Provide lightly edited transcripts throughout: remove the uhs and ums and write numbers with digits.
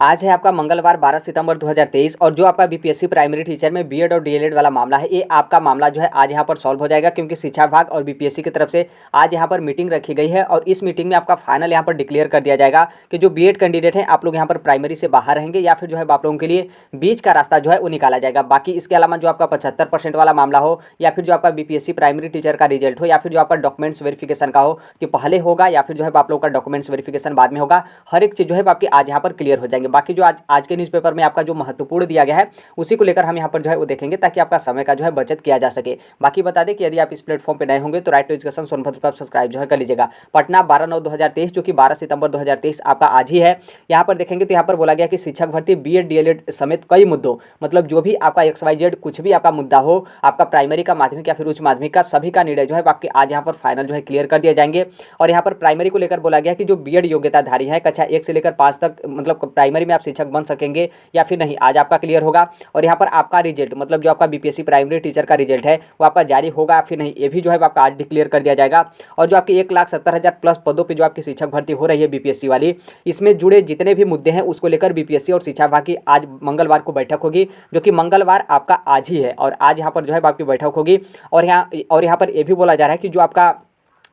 आज है आपका मंगलवार 12 सितंबर 2023 और जो आपका बीपीएससी प्राइमरी टीचर में बीएड और डीएलएड वाला मामला है, ये आपका मामला जो है आज यहाँ पर सॉल्व हो जाएगा, क्योंकि शिक्षा विभाग और बीपीएससी की तरफ से आज यहाँ पर मीटिंग रखी गई है और इस मीटिंग में आपका फाइनल यहाँ पर डिक्लेयर कर दिया जाएगा कि जो बीएड कैंडिडेट हैं आप लोग यहाँ पर प्राइमरी से बाहर रहेंगे या फिर जो है आप लोगों के लिए बीच का रास्ता जो है वो निकाला जाएगा। बाकी इसके अलावा जो आपका 75% वाला मामला हो या फिर जो आपका बीपीएससी प्राइमरी टीचर का रिजल्ट हो या फिर जो आपका डॉक्यूमेंट्स वेरिफिकेशन का हो कि पहले होगा या फिर जो है आप लोग का डॉक्यूमेंट्स वेरिफिकेशन बाद में होगा, हर एक चीज़ जो है आपकी आज यहाँ पर क्लियर हो जाएंगे। बाकी जो आज के न्यूज़पेपर में आपका जो महत्वपूर्ण दिया गया है उसी को लेकर हम यहाँ पर जो है वो देखेंगे, ताकि आपका समय का जो है बचत किया जा सके। बाकी बता दें कि यदि आप इस प्लेटफॉर्म पे नए होंगे तो राइट टू एजुकेशन सोनभद्र को आप सब्सक्राइब जो है कर लीजिएगा। पटना 12/9/2023 जो कि 12 सितंबर 2023 आपका आज ही है। यहाँ पर देखेंगे तो यहाँ पर बोला गया कि शिक्षक भर्ती बीएड डीएलएड समेत कई मुद्दों, मतलब जो भी आपका XYZ कुछ भी आपका मुद्दा हो, आपका प्राइमरी का, माध्यमिक या फिर उच्च माध्यमिक का, सभी का निर्णय जो है आपके आज यहाँ पर फाइनल जो है क्लियर कर दिए जाएंगे। और यहाँ पर प्राइमरी को लेकर बोला गया कि जो बीएड योग्यताधारी है कक्षा 1 से लेकर 5 तक, मतलब प्राइमरी में आप शिक्षक बन सकेंगे या फिर नहीं, आज आपका क्लियर होगा। और यहाँ पर आपका रिजल्ट, मतलब जो आपका बीपीएससी प्राइमरी टीचर का रिजल्ट है वो आपका जारी होगा या फिर नहीं, ये भी जो है आपका आज डिक्लेयर कर दिया जाएगा। और जो आपकी 1,70,000 प्लस पदों पर जो आपकी शिक्षक भर्ती हो रही है बीपीएससी वाली, इसमें जुड़े जितने भी मुद्दे हैं उसको लेकर बीपीएससी और शिक्षा विभाग की आज मंगलवार को बैठक होगी, जो कि मंगलवार आपका आज ही है और आज यहाँ पर जो है आपकी बैठक होगी। और यहाँ पर यह भी बोला जा रहा है कि जो आपका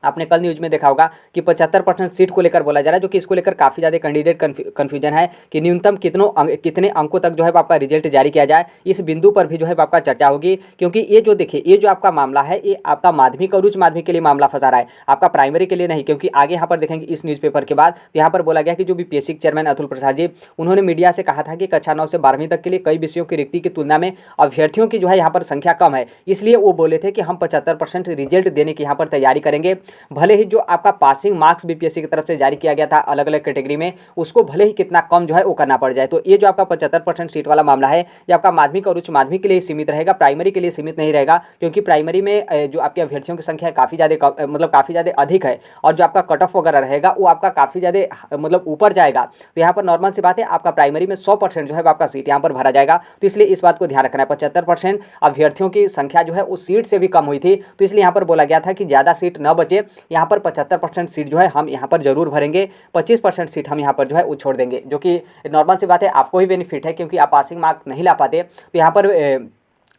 आपने कल न्यूज़ में देखा होगा कि 75% सीट को लेकर बोला जा रहा है, जो कि इसको लेकर काफ़ी ज़्यादा कैंडिडेट कन्फ्यूजन है कि न्यूनतम कितने अंकों तक जो है आपका रिजल्ट जारी किया जाए। इस बिंदु पर भी जो है आपका चर्चा होगी, क्योंकि ये जो देखिए ये जो आपका मामला है ये आपका माध्यमिक और उच्च माध्यमिक के लिए मामला फंसा रहा है, आपका प्राइमरी के लिए नहीं। क्योंकि आगे यहाँ पर देखेंगे इस न्यूज़पेपर के बाद तो यहाँ पर बोला गया कि जो बीपीएससी चेयरमैन अतुल प्रसाद जी, उन्होंने मीडिया से कहा था कि कक्षा 9 से 12वीं तक के लिए कई विषयों की रिक्ति की तुलना में अभ्यर्थियों की जो है यहाँ पर संख्या कम है, इसलिए वो बोले थे कि हम 75% रिजल्ट देने की यहाँ पर तैयारी करेंगे। भले ही जो आपका पासिंग मार्क्स बीपीएससी की तरफ से जारी किया गया था अलग अलग कैटेगरी में, उसको भले ही कितना कम जो है वो करना पड़ जाए। तो ये जो आपका 75% सीट वाला मामला है ये आपका माध्यमिक और उच्च माध्यमिक के लिए सीमित रहेगा, प्राइमरी के लिए सीमित नहीं रहेगा, क्योंकि प्राइमरी में जो आपके अभ्यर्थियों की संख्या काफ़ी ज़्यादा अधिक है और जो आपका कट ऑफ वगैरह रहेगा वो आपका काफ़ी ज़्यादा मतलब ऊपर जाएगा। तो यहाँ पर नॉर्मल सी बात है, आपका प्राइमरी में 100% जो है आपका सीट यहाँ पर भरा जाएगा। तो इसलिए इस बात को ध्यान रखना है, 75% अभ्यर्थियों की संख्या जो है उस सीट से भी कम हुई थी, तो इसलिए यहाँ पर बोला गया था कि ज़्यादा सीट न बचे, यहाँ पर 75% सीट जो है हम यहाँ पर जरूर भरेंगे, 25% सीट हम यहाँ पर जो है वो छोड़ देंगे, जो कि नॉर्मल सी बात है, आपको ही बेनिफिट है, क्योंकि आप पासिंग मार्क नहीं ला पाते तो यहाँ पर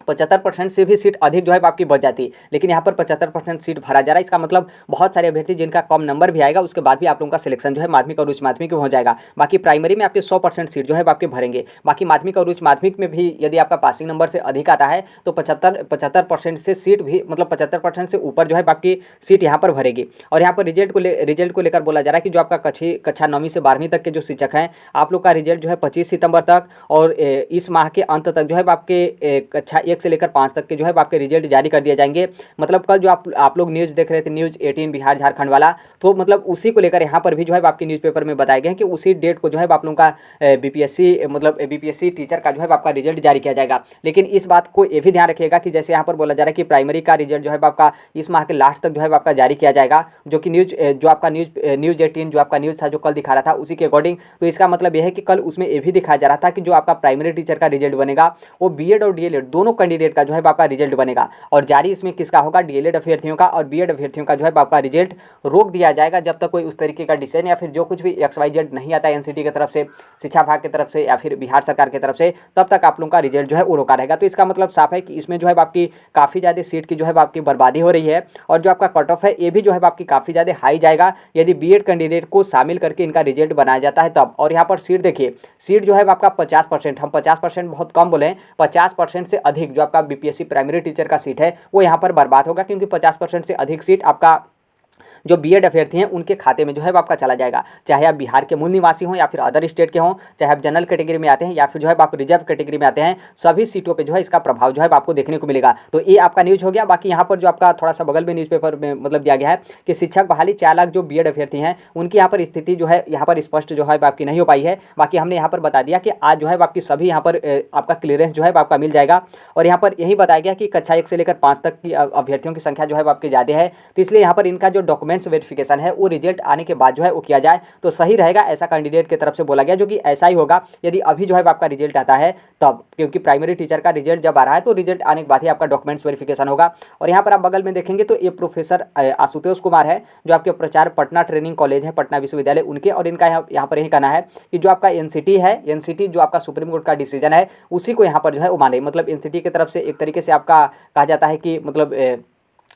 75% से भी सीट अधिक जो है आपकी बच जाती, लेकिन यहाँ पर 75% सीट भरा जा रहा है। इसका मतलब बहुत सारे अभ्यर्थी जिनका कम नंबर भी आएगा उसके बाद भी आप लोगों का सिलेक्शन जो है माध्यमिक और उच्च माध्यमिक में हो जाएगा। बाकी प्राइमरी में आपके 100% सीट जो है आपके भरेंगे। बाकी माध्यमिक और उच्च माध्यमिक में भी यदि आपका पासिंग नंबर से अधिक आता है तो 75% से सीट भी, मतलब 75% से ऊपर जो है आपकी सीट यहाँ पर भरेगी। और यहाँ पर रिजल्ट को लेकर बोला जा रहा है कि जो आपका कक्षा 9वीं से 12वीं तक के जो शिक्षक हैं आप लोग का रिजल्ट जो है 25 सितंबर तक और इस माह के अंत तक जो है आपके कक्षा 1 से लेकर 5 तक के जो है आपके रिजल्ट जारी कर दिए जाएंगे। मतलब कल जो आप लोग न्यूज़ देख रहे थे, न्यूज़ 18 बिहार झारखंड वाला, तो मतलब उसी को लेकर यहाँ पर भी जो है आपके न्यूज़पेपर में बताया गया है कि उसी डेट को जो है आप लोगों का बीपीएससी टीचर का जो है आपका रिजल्ट जारी किया जाएगा। लेकिन इस बात को ये भी ध्यान रखिएगा कि जैसे यहाँ पर बोला जा रहा है कि प्राइमरी का रिजल्ट जो है आपका इस माह के लास्ट तक जो है आपका जारी किया जाएगा, जो कि न्यूज़ 18 जो आपका न्यूज़ था जो कल दिखा रहा था उसी के अकॉर्डिंग। तो इसका मतलब यह है कि कल उसमें ये भी दिखाया जा रहा था कि जो आपका प्राइमरी टीचर का रिजल्ट बनेगा वो बीएड और डीएलएड दोनों कैंडिडेट का जो है आपका रिजल्ट बनेगा। और जारी इसमें किसका होगा, डीएलएड अभ्यर्थियों का और बीएड अभ्यर्थियों का जो है आपका रिजल्ट रोक दिया जाएगा, जब तक कोई उस तरीके का डिसीजन या फिर जो कुछ भी XYZ नहीं आता एनसीटी की तरफ से, शिक्षा विभाग की तरफ से या फिर बिहार सरकार की तरफ से, तब तक आप लोगों का रिजल्ट जो है वो रोका रहेगा। तो इसका मतलब साफ है कि इसमें जो है आपकी काफ़ी ज़्यादा सीट की जो है आपकी बर्बादी हो रही है और जो आपका कट ऑफ है ये भी जो है आपकी काफ़ी ज़्यादा हाई जाएगा यदि बीएड कैंडिडेट को शामिल करके इनका रिजल्ट बनाया जाता है तब। और यहाँ पर सीट देखिए, सीट जो है आपका 50%, हम 50% बहुत कम बोले, 50% से अधिक जो आपका बीपीएससी प्राइमरी टीचर का सीट है वो यहाँ पर बर्बाद होगा, क्योंकि 50% से अधिक सीट आपका जो बीएड अभ्यर्थी हैं उनके खाते में जो है आपका चला जाएगा। चाहे आप बिहार के मूल निवासी हों या फिर अदर स्टेट के हों, चाहे आप जनरल कैटेगरी में आते हैं या फिर जो है आप रिजर्व कैटेगरी में आते हैं, सभी सीटों पे जो है इसका प्रभाव जो है आपको देखने को मिलेगा। तो ये आपका न्यूज़ हो गया। बाकी यहाँ पर जो आपका थोड़ा सा बगल में न्यूज़पेपर में मतलब दिया गया है कि शिक्षक बहाली 4 लाख जो बीएड अभ्यर्थी हैं उनकी यहाँ पर स्थिति जो है यहाँ पर स्पष्ट जो है आपकी नहीं हो पाई है। बाकी हमने यहाँ पर बता दिया कि आज जो है आपकी सभी यहाँ पर आपका क्लियरेंस जो है आपका मिल जाएगा। और यहाँ पर यही बताया गया कि कक्षा 1 से लेकर 5 तक की अभ्यर्थियों की संख्या जो है आपकी ज़्यादा है, तो इसलिए यहाँ पर इनका जो डॉक्यूमेंट डॉक्यूमेंट्स वेरिफिकेशन है वो रिजल्ट आने के बाद जो है वो किया जाए तो सही रहेगा, ऐसा कैंडिडेट की तरफ से बोला गया, जो कि ऐसा ही होगा यदि अभी जो है आपका रिजल्ट आता है तब, क्योंकि प्राइमरी टीचर का रिजल्ट जब आ रहा है तो रिजल्ट आने के बाद ही आपका डॉक्यूमेंट्स वेरिफिकेशन होगा। और यहाँ पर आप बगल में देखेंगे तो ये प्रोफेसर आशुतोष कुमार है, जो आपके प्रचार पटना ट्रेनिंग कॉलेज है, पटना विश्वविद्यालय उनके, और इनका यहाँ पर यही कहना है कि जो आपका एनसीटी है, एनसीटी जो आपका सुप्रीम कोर्ट का डिसीजन है उसी को यहाँ पर जो है वो माने, मतलब एनसीटी की तरफ से एक तरीके से आपका कहा जाता है कि मतलब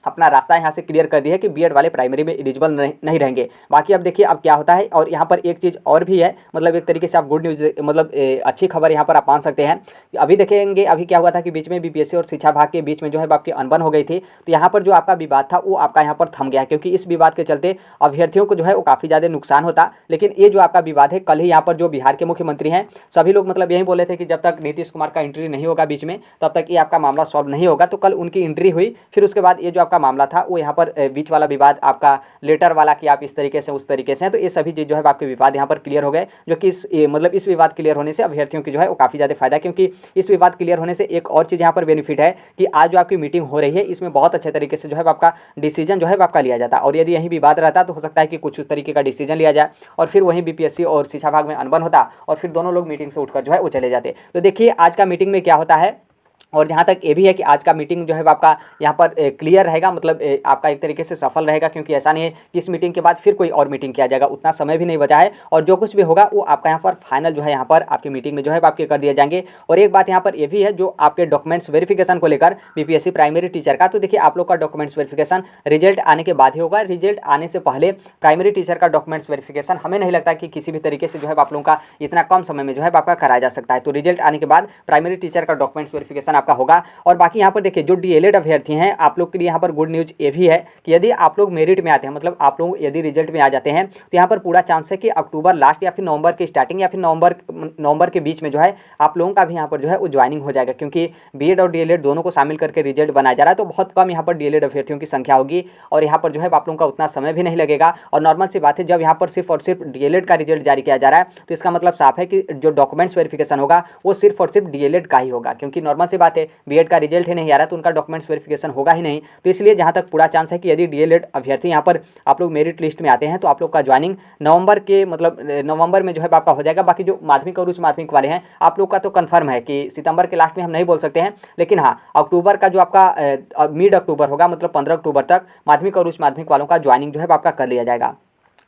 अपना रास्ता यहाँ से क्लियर कर दिया है कि बीएड वाले प्राइमरी में एलिजिबल नहीं रहेंगे। बाकी अब देखिए अब क्या होता है। और यहाँ पर एक चीज़ और भी है, मतलब एक तरीके से आप गुड न्यूज़ मतलब अच्छी खबर यहाँ पर आप मान सकते हैं। अभी देखेंगे अभी क्या हुआ था कि बीच में बीपीएससी और शिक्षा विभाग के बीच में जो है आपकी अनबन हो गई थी, तो यहाँ पर जो आपका विवाद था वो आपका यहाँ पर थम गया है, क्योंकि इस विवाद के चलते अभ्यर्थियों को जो है वो काफ़ी ज़्यादा नुकसान होता। लेकिन ये जो आपका विवाद है, कल ही यहाँ पर जो बिहार के मुख्यमंत्री हैं सभी लोग मतलब यही बोले थे कि जब तक नीतीश कुमार का एंट्री नहीं होगा बीच में तब तक ये आपका मामला सॉल्व नहीं होगा। तो कल उनकी एंट्री हुई, फिर उसके बाद ये जो आपका मामला था वो यहाँ पर बीच वाला विवाद आपका लेटर वाला कि आप इस तरीके से उस तरीके से हैं, तो ये सभी चीज़ जो है आपके विवाद यहाँ पर क्लियर हो गए, जो कि मतलब इस विवाद क्लियर होने से अभ्यर्थियों की जो है वो काफ़ी ज़्यादा फायदा है। क्योंकि इस विवाद क्लियर होने से एक और चीज़ यहाँ पर बेनिफिट है कि आज जो आपकी मीटिंग हो रही है इसमें बहुत अच्छे तरीके से जो है आपका डिसीजन जो है आपका लिया जाता है। और यदि यही विवाद रहता तो हो सकता है कि कुछ उस तरीके का डिसीजन लिया जाए और फिर वहीं बीपीएससी और शिक्षा विभाग में अनबन होता और फिर दोनों लोग मीटिंग से उठकर जो है वो चले जाते। तो देखिए आज का मीटिंग में क्या होता है, और जहाँ तक ये भी है कि आज का मीटिंग जो है आपका यहाँ पर क्लियर रहेगा, मतलब आपका एक तरीके से सफल रहेगा, क्योंकि ऐसा नहीं है कि इस मीटिंग के बाद फिर कोई और मीटिंग किया जाएगा, उतना समय भी नहीं बचा है। और जो कुछ भी होगा वो आपका यहाँ पर फाइनल जो है यहाँ पर आपकी मीटिंग में जो है आपके कर दिए जाएंगे। और एक बात यहाँ पर ये भी है, जो आपके डॉक्यूमेंट्स वेरिफिकेशन को लेकर बीपीएससी प्राइमरी टीचर का, तो देखिए आप लोग का डॉक्यूमेंट्स वेरिफिकेशन रिजल्ट आने के बाद ही होगा। रिजल्ट आने से पहले प्राइमरी टीचर का डॉक्यूमेंट्स वेरिफिकेशन हमें नहीं लगता कि किसी भी तरीके से जो है आप लोगों का इतना कम समय में जो है आपका कराया जा सकता है। तो रिजल्ट आने के बाद प्राइमरी टीचर का डॉक्यूमेंट्स वेरिफिकेशन आपका होगा। और बाकी यहाँ पर देखिए जो डीएलएड अभ्यर्थी हैं आप लोग के लिए यहाँ पर गुड न्यूज़ ये भी है कि यदि आप लोग मेरिट में आते हैं, मतलब आप लोग यदि रिजल्ट में आ जाते हैं, तो यहाँ पर पूरा चांस है कि अक्टूबर लास्ट या फिर नवंबर की स्टार्टिंग या फिर नवंबर के बीच में जो है आप लोगों का भी यहाँ पर जो है वो ज्वाइनिंग हो जाएगा। क्योंकि बीएड और डीएलएड दोनों को शामिल करके रिजल्ट बनाया जा रहा है, तो बहुत कम यहाँ पर डीएलएड अभ्यर्थियों की संख्या होगी और यहाँ पर जो है आप लोगों का उतना समय भी नहीं लगेगा। और नॉर्मल सी बात है, जब यहाँ पर सिर्फ और सिर्फ डीएलएड का रिजल्ट जारी किया जा रहा है तो इसका मतलब साफ है कि जो डॉक्यूमेंट्स वेरिफिकेशन होगा वो सिर्फ और सिर्फ डीएलएड का ही होगा। क्योंकि नॉर्मल सी बात है, बीएड का रिजल्ट ही नहीं आ रहा तो उनका डॉक्यूमेंट्स वेरिफिकेशन होगा ही नहीं। तो इसलिए जहां तक पूरा चांस है कि यदि डीएलएड अभ्यर्थी यहां पर आप लोग मेरिट लिस्ट में आते हैं तो आप लोग का ज्वाइनिंग नवंबर के मतलब नवंबर में जो है आपका हो जाएगा। बाकी जो माध्यमिक और उच्च माध्यमिक वाले हैं आप लोग का तो कंफर्म है कि सितंबर के लास्ट में हम नहीं बोल सकते हैं, लेकिन हाँ अक्टूबर का जो आपका मिड अक्टूबर होगा, मतलब 15 अक्टूबर तक माध्यमिक और उच्च माध्यमिक वालों का ज्वाइनिंग जो है आपका कर लिया जाएगा।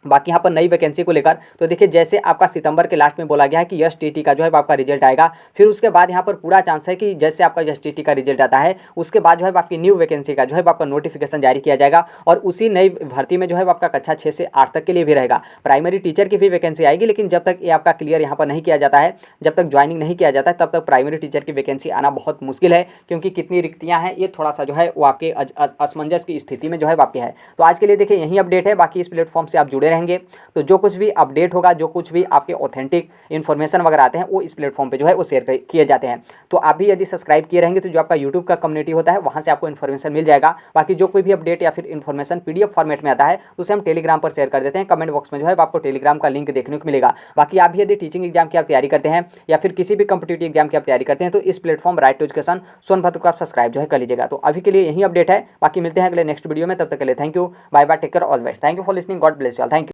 बाकी यहाँ पर नई वैकेंसी को लेकर तो देखिए जैसे आपका सितंबर के लास्ट में बोला गया है कि एसटीटी का जो है आपका रिजल्ट आएगा, फिर उसके बाद यहाँ पर पूरा चांस है कि जैसे आपका एसटीटी का रिजल्ट आता है उसके बाद जो है आपकी न्यू वैकेंसी का जो है आपका नोटिफिकेशन जारी किया जाएगा। और उसी नई भर्ती में जो है आपका कक्षा 6 से 8 तक के लिए भी रहेगा। प्राइमरी टीचर की भी वैकेंसी आएगी, लेकिन जब तक ये आपका क्लियर यहाँ पर नहीं किया जाता है, जब तक ज्वाइनिंग नहीं किया जाता है तब तक प्राइमरी टीचर की वैकेंसी आना बहुत मुश्किल है। क्योंकि कितनी रिक्तियाँ हैं ये थोड़ा सा जो है वो आपके असमंजस की स्थिति में जो है आपके है। तो आज के लिए देखिए यही अपडेट है, बाकी इस प्लेटफॉर्म से आप जुड़े रहेंगे तो जो कुछ भी अपडेट होगा, जो कुछ भी आपके ऑथेंटिक इन्फॉर्मेशन वगैरह आते हैं वो इस प्लेटफॉर्म पे जो है वो शेयर किए जाते हैं। तो आप भी यदि सब्सक्राइब किए रहेंगे तो जो आपका यूट्यूब का कम्युनिटी होता है वहाँ से आपको इन्फॉर्मेशन मिल जाएगा। बाकी जो कोई भी अपडेट या फिर इन्फॉर्मेशन पीडीएफ फॉर्मेट में आता है तो उसे हम टेलीग्राम पर शेयर कर देते हैं। कमेंट बॉक्स में जो है आपको टेलीग्राम का लिंक देखने को मिलेगा। बाकी आप भी यदि टीचिंग एग्जाम की आप तैयारी करते हैं या फिर किसी भी कॉम्पिटिटिव एग्जाम की आप तैयारी करते हैं तो इस platform right to education Sonbhadra को आप सब्सक्राइब जो है कर लीजिएगा। तो अभी के लिए यही अपडेट है, बाकी मिलते हैं अगले नेक्स्ट वीडियो में, तब तक के लिए thank you, bye bye, take care, all best, thank you for listening, God bless you all, thank you.